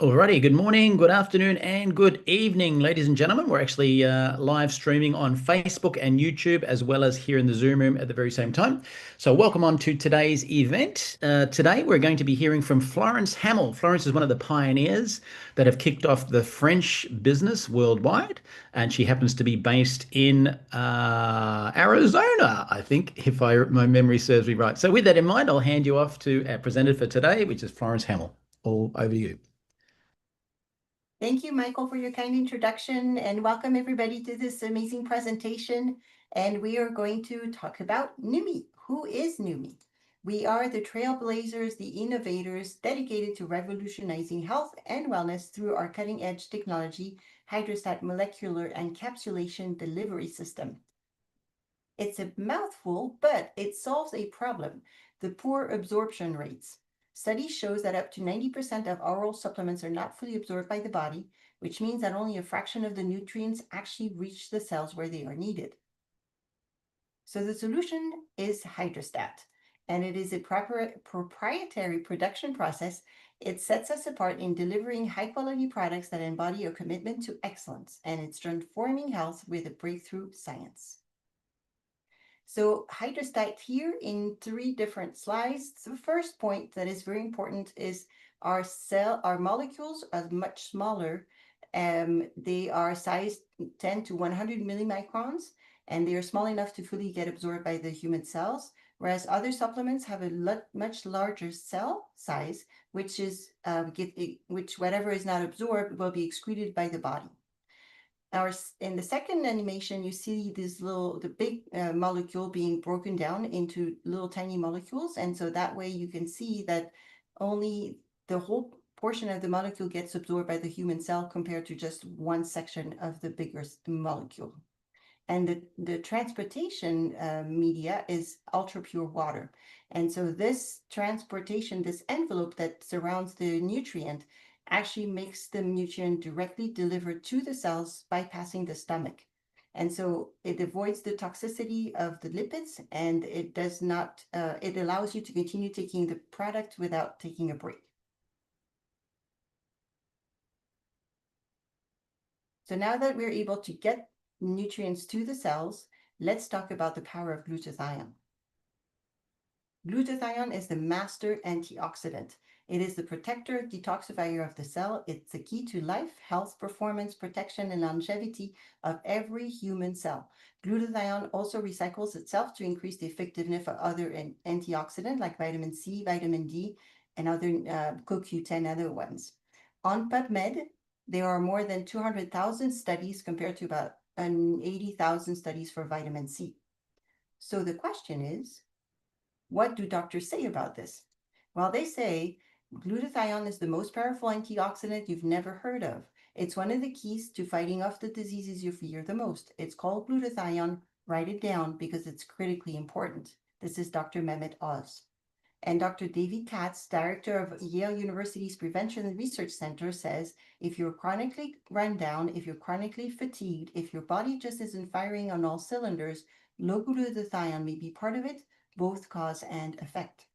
Alrighty, good morning, good afternoon, and good evening, ladies and gentlemen. We're actually live streaming on Facebook and YouTube, as well as here in the Zoom room at the very same time. So, welcome on to today's event. Today, we're going to be hearing from Florence Hamill. Florence is one of the pioneers that have kicked off the French business worldwide, and she happens to be based in Arizona, I think, if my memory serves me right. So, with that in mind, I'll hand you off to our presenter for today, which is Florence Hamill. All over to you. Thank you, Michael, for your kind introduction, and welcome everybody to this amazing presentation. And we are going to talk about Neumi. Who is Neumi? We are the trailblazers, the innovators dedicated to revolutionizing health and wellness through our cutting-edge technology, hydrostat molecular encapsulation delivery system. It's a mouthful, but it solves a problem, the poor absorption rates. Studies shows that up to 90% of oral supplements are not fully absorbed by the body, which means that only a fraction of the nutrients actually reach the cells where they are needed. So the solution is hydrostat, and it is a proprietary production process. It sets us apart in delivering high-quality products that embody a commitment to excellence, and it's transforming health with a breakthrough science. So hydrostat here in 3 different slides. The first point that is very important is our molecules are much smaller. They are size 10 to 100 millimicrons, and they are small enough to fully get absorbed by the human cells, whereas other supplements have a much larger cell size, which whatever is not absorbed will be excreted by the body. In the second animation, you see the big molecule being broken down into little tiny molecules. And so that way you can see that only the whole portion of the molecule gets absorbed by the human cell compared to just one section of the bigger molecule. And the transportation media is ultra pure water. And so this transportation, this envelope that surrounds the nutrient, actually makes the nutrient directly delivered to the cells bypassing the stomach. And so it avoids the toxicity of the lipids, and it does not, it allows you to continue taking the product without taking a break. So now that we're able to get nutrients to the cells, let's talk about the power of glutathione. Glutathione is the master antioxidant. It is the protector, detoxifier of the cell. It's the key to life, health, performance, protection, and longevity of every human cell. Glutathione also recycles itself to increase the effectiveness of other antioxidants like vitamin C, vitamin D, and other CoQ10, other ones. On PubMed, there are more than 200,000 studies compared to about 80,000 studies for vitamin C. So the question is, what do doctors say about this? Well, they say glutathione is the most powerful antioxidant you've never heard of. It's one of the keys to fighting off the diseases you fear the most. It's called glutathione. Write it down because it's critically important. This is Dr. Mehmet Oz. And Dr. David Katz, director of Yale University's Prevention and Research Center, says if you're chronically run down, if you're chronically fatigued, if your body just isn't firing on all cylinders, low glutathione may be part of it, both cause and effect.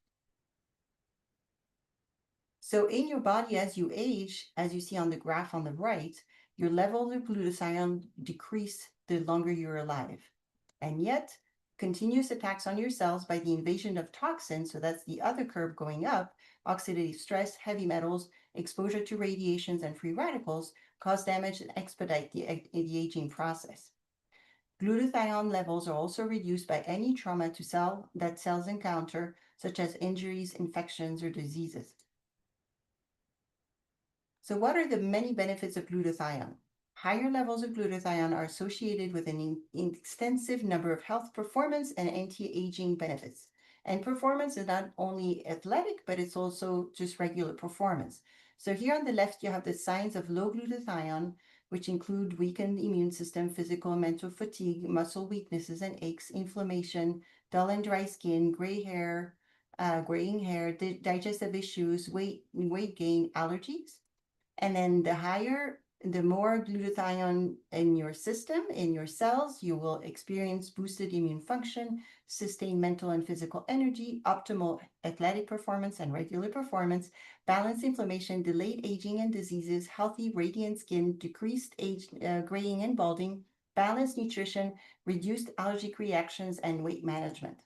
So in your body, as you age, as you see on the graph on the right, your level of glutathione decrease the longer you're alive. And yet, continuous attacks on your cells by the invasion of toxins, so that's the other curve going up, oxidative stress, heavy metals, exposure to radiations, and free radicals cause damage and expedite the aging process. Glutathione levels are also reduced by any trauma to cells encounter, such as injuries, infections, or diseases. So what are the many benefits of glutathione? Higher levels of glutathione are associated with an extensive number of health, performance, and anti-aging benefits. And performance is not only athletic, but it's also just regular performance. So here on the left, you have the signs of low glutathione, which include weakened immune system, physical and mental fatigue, muscle weaknesses and aches, inflammation, dull and dry skin, gray hair, graying hair, digestive issues, weight gain, allergies. And then the higher the more glutathione in your system, in your cells, you will experience boosted immune function, sustained mental and physical energy, optimal athletic performance and regular performance, balanced inflammation, delayed aging and diseases, healthy, radiant skin, decreased age, graying and balding, balanced nutrition, reduced allergic reactions, and weight management.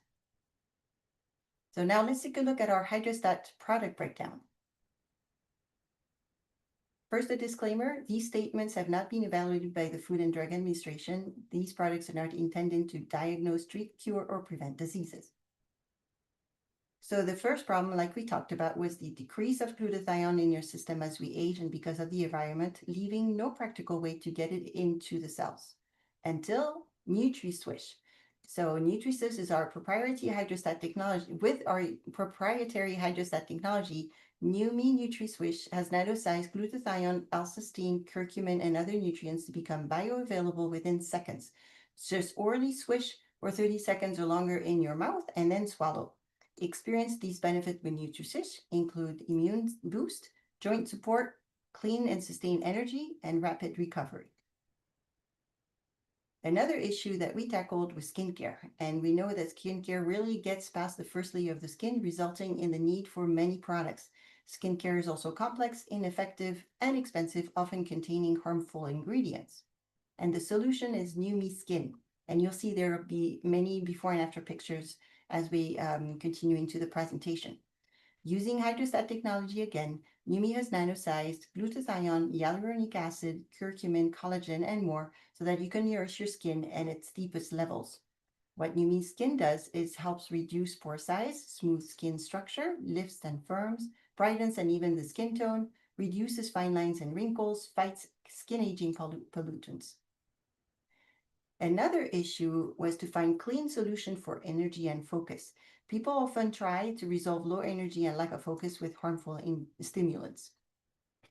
So now let's take a look at our Hydrostat product breakdown. First, a disclaimer, these statements have not been evaluated by the Food and Drug Administration. These products are not intended to diagnose, treat, cure, or prevent diseases. So the first problem, like we talked about, was the decrease of glutathione in your system as we age and because of the environment, leaving no practical way to get it into the cells until NutriSwish. So NutriSwish is our proprietary hydrostat technology. With our proprietary hydrostat technology, Neumi NutriSwish has nanosized glutathione, L-cysteine, curcumin, and other nutrients to become bioavailable within seconds. Just orally swish for 30 seconds or longer in your mouth and then swallow. Experience these benefits with NutriSwish include immune boost, joint support, clean and sustained energy, and rapid recovery. Another issue that we tackled was skincare, and we know that skincare really gets past the first layer of the skin, resulting in the need for many products. Skincare is also complex, ineffective, and expensive, often containing harmful ingredients. And the solution is Neumi Skin, and you'll see there will be many before and after pictures as we continue into the presentation. Using hydrostat technology again, Neumi has nanosized glutathione, hyaluronic acid, curcumin, collagen, and more so that you can nourish your skin at its deepest levels. What Neumi Skin does is helps reduce pore size, smooth skin structure, lifts and firms, brightens and even the skin tone, reduces fine lines and wrinkles, fights skin aging pollutants. Another issue was to find clean solution for energy and focus. People often try to resolve low energy and lack of focus with harmful stimulants.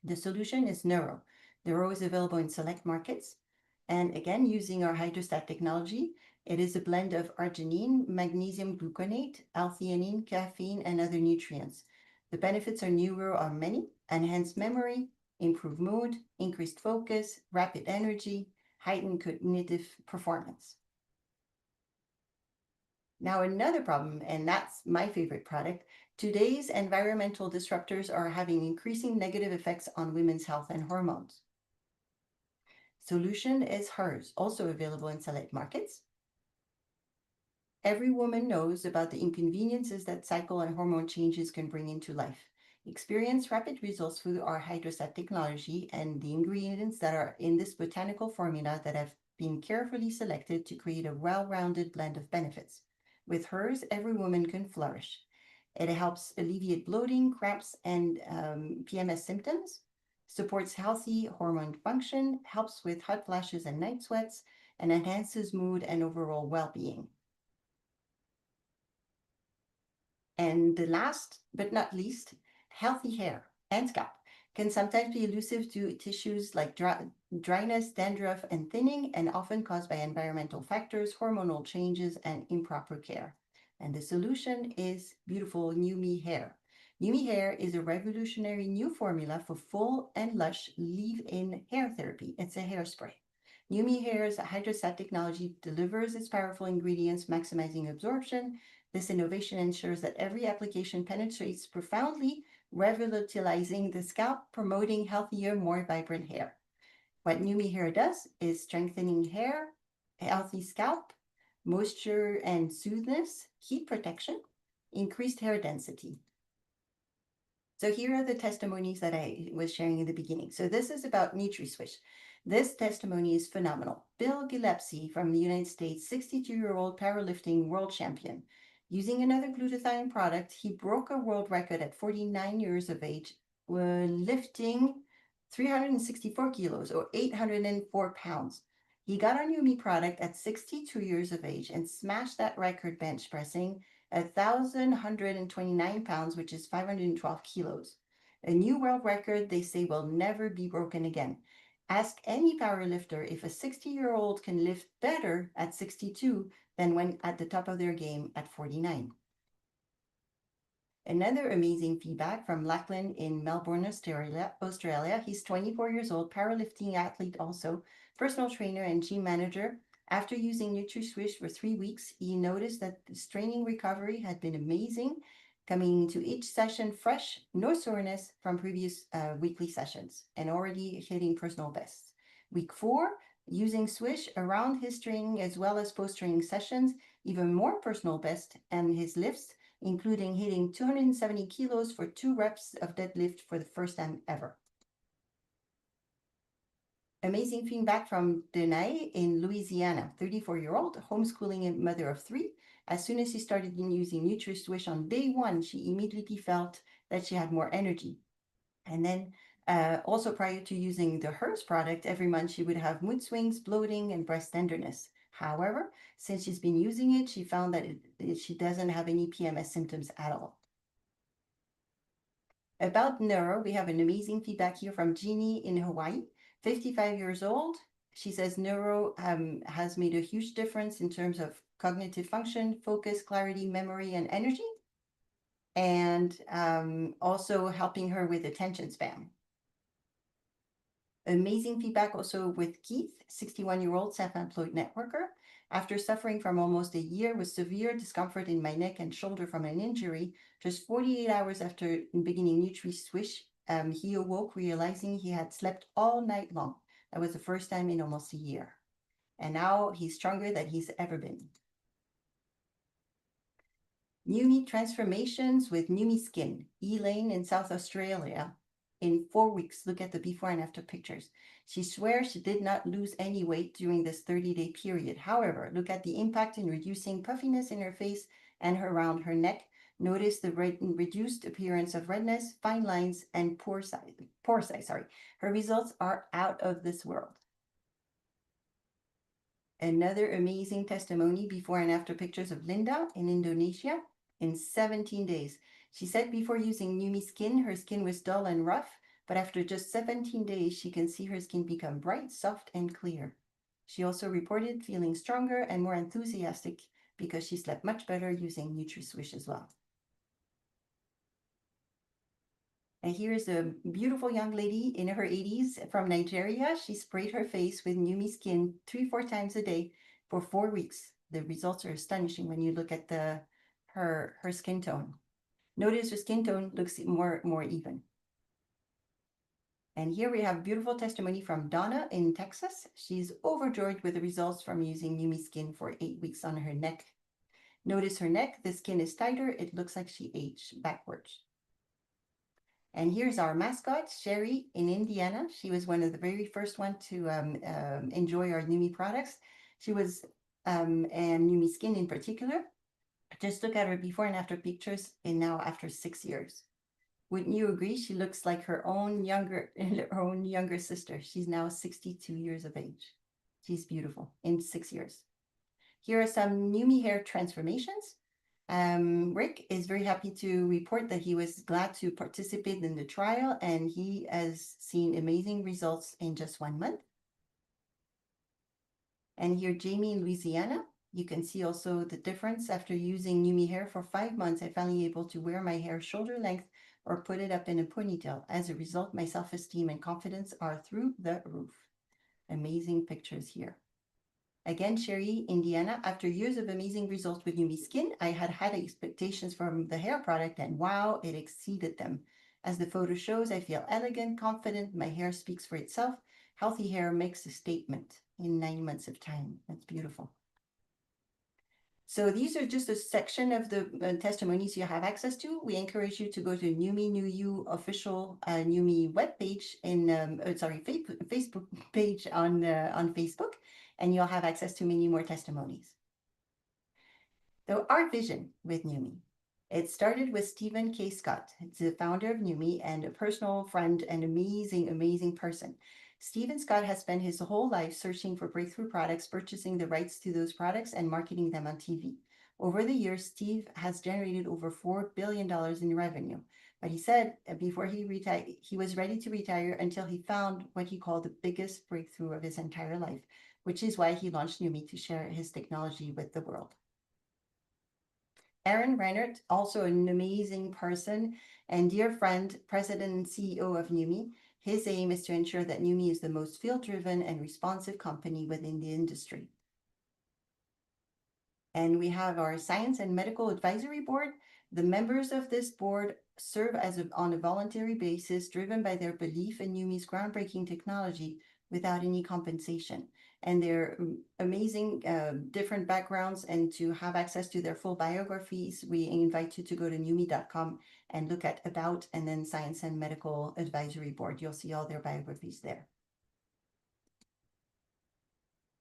The solution is Neuro. Neuro is available in select markets. And again, using our hydrostat technology, it is a blend of arginine, magnesium gluconate, L-theanine, caffeine, and other nutrients. The benefits are Neuro are many: enhanced memory, improved mood, increased focus, rapid energy, heightened cognitive performance. Now, another problem, and that's my favorite product, today's environmental disruptors are having increasing negative effects on women's health and hormones. Solution is hers, also available in select markets. Every woman knows about the inconveniences that cycle and hormone changes can bring into life. Experience rapid results through our hydrostat technology and the ingredients that are in this botanical formula that have been carefully selected to create a well-rounded blend of benefits. With hers, every woman can flourish. It helps alleviate bloating, cramps, and PMS symptoms, supports healthy hormone function, helps with hot flashes and night sweats, and enhances mood and overall well-being. And the last but not least, healthy hair and scalp can sometimes be elusive to tissues like dryness, dandruff, and thinning, and often caused by environmental factors, hormonal changes, and improper care. And the solution is beautiful Neumi Hair. Neumi Hair is a revolutionary new formula for full and lush leave-in hair therapy. It's a hairspray. Neumi Hair's hydrostat technology delivers its powerful ingredients, maximizing absorption. This innovation ensures that every application penetrates profoundly, revitalizing the scalp, promoting healthier, more vibrant hair. What Neumi Hair does is strengthening hair, healthy scalp, moisture and soothness, heat protection, increased hair density. So here are the testimonies that I was sharing in the beginning. So this is about NutriSwish. This testimony is phenomenal. Bill Gillespie from the United States, 62-year-old powerlifting world champion. Using another glutathione product, he broke a world record at 49 years of age, lifting 364 kilos or 804 pounds. He got our Neumi product at 62 years of age and smashed that record bench pressing 1,129 pounds, which is 512 kilos. A new world record, they say, will never be broken again. Ask any powerlifter if a 60-year-old can lift better at 62 than when at the top of their game at 49. Another amazing feedback from Lachlan in Melbourne, Australia. He's 24 years old, powerlifting athlete also, personal trainer and gym manager. After using NutriSwish for 3 weeks, he noticed that his training recovery had been amazing, coming into each session fresh, no soreness from previous weekly sessions, and already hitting personal bests. Week 4, using Swish around his training as well as post-training sessions, even more personal best and his lifts, including hitting 270 kilos for 2 reps of deadlift for the first time ever. Amazing feedback from Denai in Louisiana, 34-year-old, homeschooling mother of 3. As soon as she started using NutriSwish on day 1, she immediately felt that she had more energy. And then also prior to using the Hers product, every month she would have mood swings, bloating, and breast tenderness. However, since she's been using it, she found that she doesn't have any PMS symptoms at all. About neuro, we have an amazing feedback here from Jeannie in Hawaii, 55 years old. She says neuro has made a huge difference in terms of cognitive function, focus, clarity, memory, and energy, and also helping her with attention span. Amazing feedback also with Keith, 61-year-old self-employed networker. After suffering from almost a year with severe discomfort in my neck and shoulder from an injury, just 48 hours after beginning NutriSwish, he awoke realizing he had slept all night long. That was the first time in almost a year. And now he's stronger than he's ever been. Neumi transformations with Neumi Skin, Elaine in South Australia. In 4 weeks, look at the before and after pictures. She swears she did not lose any weight during this 30-day period. However, look at the impact in reducing puffiness in her face and around her neck. Notice the reduced appearance of redness, fine lines, and pore size. Her results are out of this world. Another amazing testimony before and after pictures of Linda in Indonesia in 17 days. She said before using Neumi Skin, her skin was dull and rough, but after just 17 days, she can see her skin become bright, soft, and clear. She also reported feeling stronger and more enthusiastic because she slept much better using NutriSwish as well. And here's a beautiful young lady in her 80s from Nigeria. She sprayed her face with Neumi Skin 3-4 times a day for 4 weeks. The results are astonishing when you look at her skin tone. Notice her skin tone looks more even. And here we have beautiful testimony from Donna in Texas. She's overjoyed with the results from using Neumi Skin for 8 weeks on her neck. Notice her neck, the skin is tighter. It looks like she aged backwards. And here's our mascot, Sherry in Indiana. She was one of the very first one to enjoy our Neumi products. She was, and Neumi Skin in particular. Just look at her before and after pictures, and now after 6 years. Wouldn't you agree? She looks like her own younger sister. She's now 62 years of age. She's beautiful in 6 years. Here are some Neumi hair transformations. Rick is very happy to report that he was glad to participate in the trial, and he has seen amazing results in just 1 month. And here, Jamie in Louisiana, you can see also the difference after using Neumi hair for 5 months. I finally able to wear my hair shoulder length or put it up in a ponytail. As a result, my self-esteem and confidence are through the roof. Amazing pictures here. Again, Sherry, Indiana, after years of amazing results with Neumi Skin, I had high expectations from the hair product, and wow, it exceeded them. As the photo shows, I feel elegant, confident, my hair speaks for itself. Healthy hair makes a statement in 9 months of time. That's beautiful. So these are just a section of the testimonies you have access to. We encourage you to go to Neumi New You official Neumi webpage in Facebook page on Facebook, and you'll have access to many more testimonies. So our vision with Neumi. It started with Stephen K. Scott. He's the founder of Neumi and a personal friend and amazing person. Stephen Scott has spent his whole life searching for breakthrough products, purchasing the rights to those products, and marketing them on TV. Over the years, Steve has generated over $4 billion in revenue. But he said before he retired, he was ready to retire until he found what he called the biggest breakthrough of his entire life, which is why he launched Neumi to share his technology with the world. Aaron Reinert, also an amazing person and dear friend, president and CEO of Neumi. His aim is to ensure that Neumi is the most field-driven and responsive company within the industry. And we have our Science and Medical Advisory Board. The members of this board serve on a voluntary basis, driven by their belief in Neumi's groundbreaking technology without any compensation. And their amazing different backgrounds, and to have access to their full biographies, we invite you to go to neumi.com and look at About and then Science and Medical Advisory Board. You'll see all their biographies there.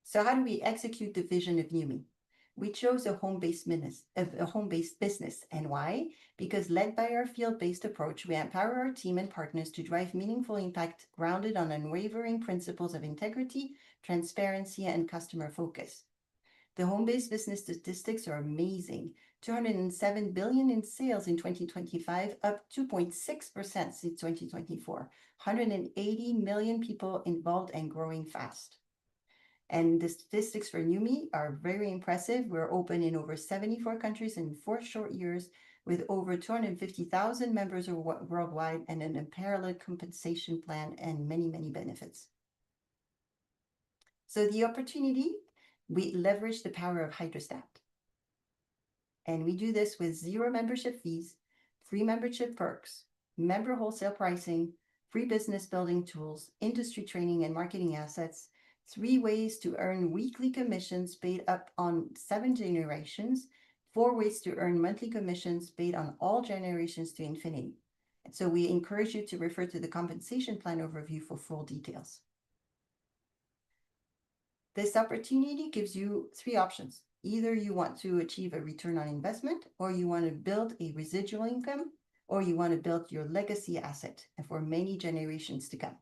So how do we execute the vision of Neumi? We chose a home-based business. And why? Because led by our field-based approach, we empower our team and partners to drive meaningful impact grounded on unwavering principles of integrity, transparency, and customer focus. The home-based business statistics are amazing. 207 billion in sales in 2025, up 2.6% since 2024. 180 million people involved and growing fast. And the statistics for Neumi are very impressive. We're open in over 74 countries in 4 short years, with over 250,000 members worldwide, and an unparalleled compensation plan and many, many benefits. So the opportunity, we leverage the power of Hydrostat. And we do this with 0 membership fees, free membership perks, member wholesale pricing, free business building tools, industry training and marketing assets, 3 ways to earn weekly commissions paid up on 7 generations, 4 ways to earn monthly commissions paid on all generations to infinity. And so we encourage you to refer to the compensation plan overview for full details. This opportunity gives you 3 options. Either you want to achieve a return on investment, or you want to build a residual income, or you want to build your legacy asset and for many generations to come.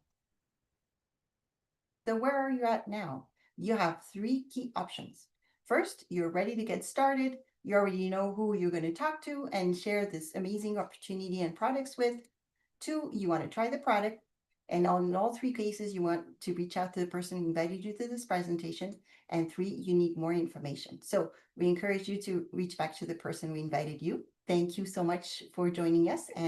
So where are you at now? You have 3 key options. First, you're ready to get started. You already know who you're going to talk to and share this amazing opportunity and products with. 2, you want to try the product. And in all 3 cases, you want to reach out to the person who invited you to this presentation. And 3, you need more information. So we encourage you to reach back to the person who invited you. Thank you so much for joining us. And